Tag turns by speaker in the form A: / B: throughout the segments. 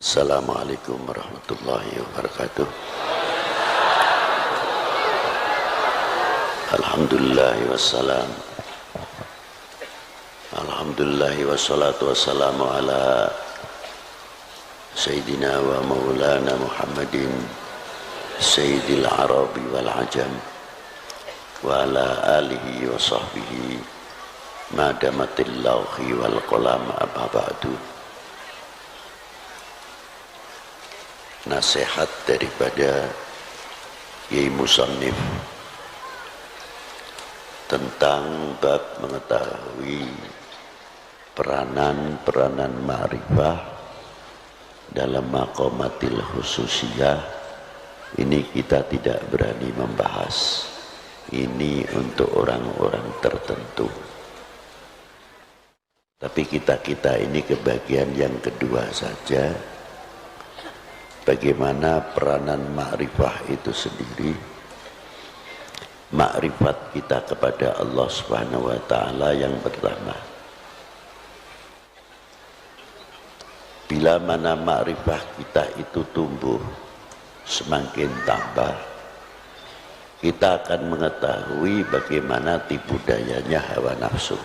A: Assalamualaikum warahmatullahi wabarakatuh. Alhamdulillahi wassalam. Alhamdulillahi wassalatu wassalamu ala Sayyidina wa maulana Muhammadin Sayyidil Arabi wal Ajam wa ala alihi wa sahbihi madamatil lawhi wal qalam amma ba'du. Nasihat daripada Yai Musannif tentang bab mengetahui peranan ma'rifah dalam maqamatil khususiyah. Ini kita tidak berani membahas, ini untuk orang-orang tertentu. Tapi kita ini kebagian yang kedua saja, bagaimana peranan ma'rifah itu sendiri, ma'rifat kita kepada Allah Subhanahu wa ta'ala yang pertama. Bila mana ma'rifah kita itu tumbuh, semakin tambah, kita akan mengetahui bagaimana tipu dayanya hawa nafsu.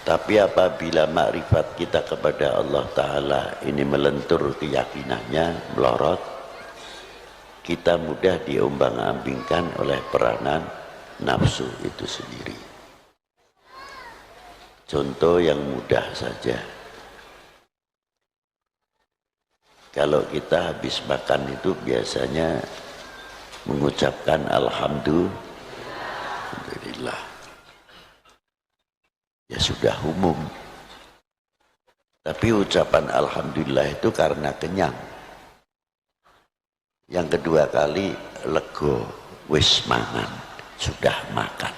A: Tapi apabila makrifat kita kepada Allah Ta'ala ini melentur keyakinannya, melorot, kita mudah diombang-ambingkan oleh peranan nafsu itu sendiri. Contoh yang mudah saja. Kalau kita habis makan itu biasanya mengucapkan Alhamdulillah. Ya sudah umum. Tapi ucapan Alhamdulillah itu karena kenyang. Yang kedua kali lego, wis mangan, sudah makan.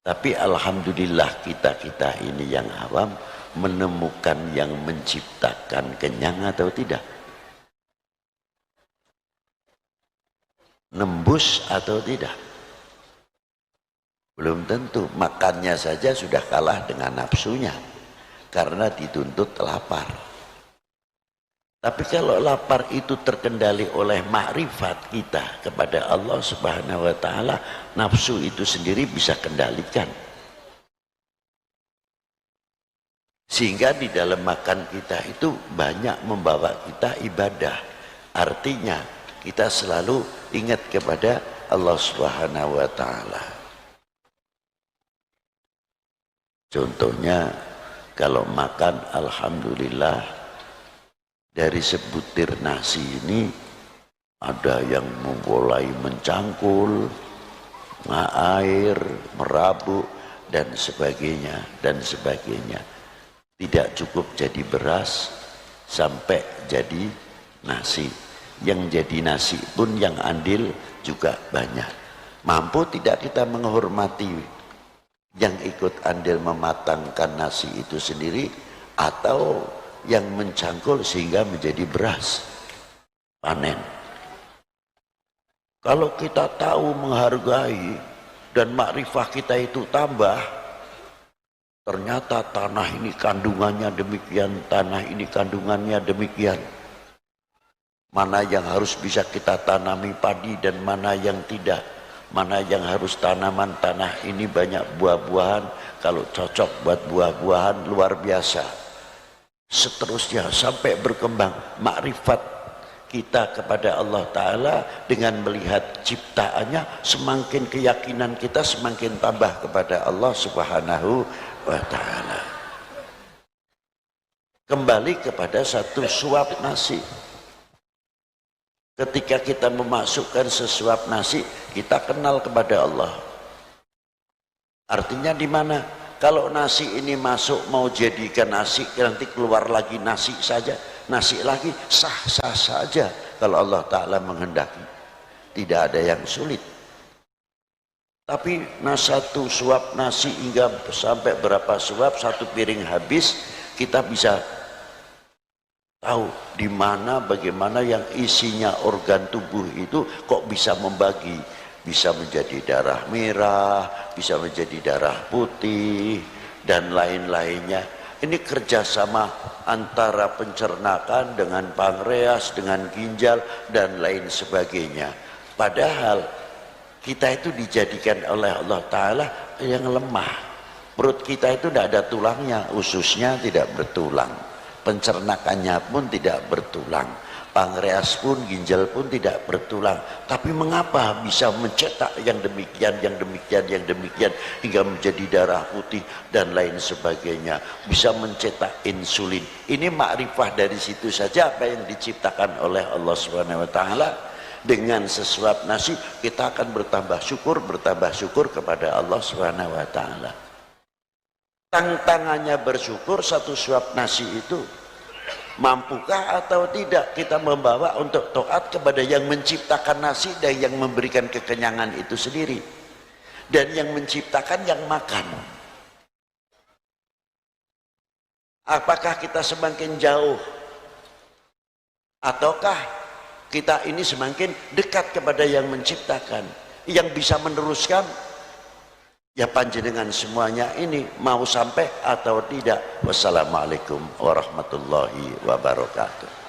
A: Tapi Alhamdulillah kita ini yang awam menemukan yang menciptakan kenyang atau tidak? Nembus atau tidak? Belum tentu. Makannya saja sudah kalah dengan nafsunya karena dituntut lapar. Tapi kalau lapar itu terkendali oleh makrifat kita kepada Allah Subhanahu wa ta'ala, nafsu itu sendiri bisa kendalikan. Sehingga di dalam makan kita itu banyak membawa kita ibadah. Artinya kita selalu ingat kepada Allah Subhanahu wa ta'ala. Contohnya kalau makan Alhamdulillah, dari sebutir nasi ini ada yang mulai mencangkul, air, merabuk dan sebagainya dan sebagainya. Tidak cukup jadi beras sampai jadi nasi. Yang jadi nasi pun yang andil juga banyak. Mampu tidak kita menghormati yang ikut andil mematangkan nasi itu sendiri, atau yang mencangkul sehingga menjadi beras panen? Kalau kita tahu menghargai dan makrifah kita itu tambah, ternyata tanah ini kandungannya demikian, tanah ini kandungannya demikian, mana yang harus bisa kita tanami padi dan mana yang tidak, mana yang harus tanaman tanah ini banyak buah-buahan, kalau cocok buat buah-buahan luar biasa. Seterusnya sampai berkembang makrifat kita kepada Allah Ta'ala dengan melihat ciptaannya, semakin keyakinan kita semakin tambah kepada Allah Subhanahu wa ta'ala. Kembali kepada satu suap nasi. Ketika kita memasukkan sesuap nasi, kita kenal kepada Allah. Artinya di mana? Kalau nasi ini masuk mau jadikan nasi, nanti keluar lagi nasi saja, nasi lagi, sah-sah saja kalau Allah Ta'ala menghendaki. Tidak ada yang sulit. Tapi satu suap nasi hingga sampai berapa suap, satu piring habis, kita bisa tahu di mana, bagaimana yang isinya organ tubuh itu kok bisa membagi, bisa menjadi darah merah, bisa menjadi darah putih dan lain-lainnya. Ini kerjasama antara pencernakan dengan pankreas, dengan ginjal, dan lain sebagainya. Padahal kita itu dijadikan oleh Allah Ta'ala yang lemah. Perut kita itu tidak ada tulangnya, ususnya tidak bertulang, pencernakannya pun tidak bertulang, pankreas pun, ginjal pun tidak bertulang. Tapi mengapa bisa mencetak yang demikian, yang demikian, yang demikian, hingga menjadi darah putih dan lain sebagainya, bisa mencetak insulin. Ini makrifah dari situ saja apa yang diciptakan oleh Allah Subhanahu wa Ta'ala. Dengan sesuap nasi kita akan bertambah syukur kepada Allah Subhanahu wa Ta'ala. Tantangannya bersyukur, satu suap nasi itu mampukah atau tidak kita membawa untuk taat kepada yang menciptakan nasi dan yang memberikan kekenyangan itu sendiri, dan yang menciptakan yang makan. Apakah kita semakin jauh ataukah kita ini semakin dekat kepada yang menciptakan, yang bisa meneruskan? Ya panjenengan semuanya ini mau sampai atau tidak. Wassalamualaikum warahmatullahi wabarakatuh.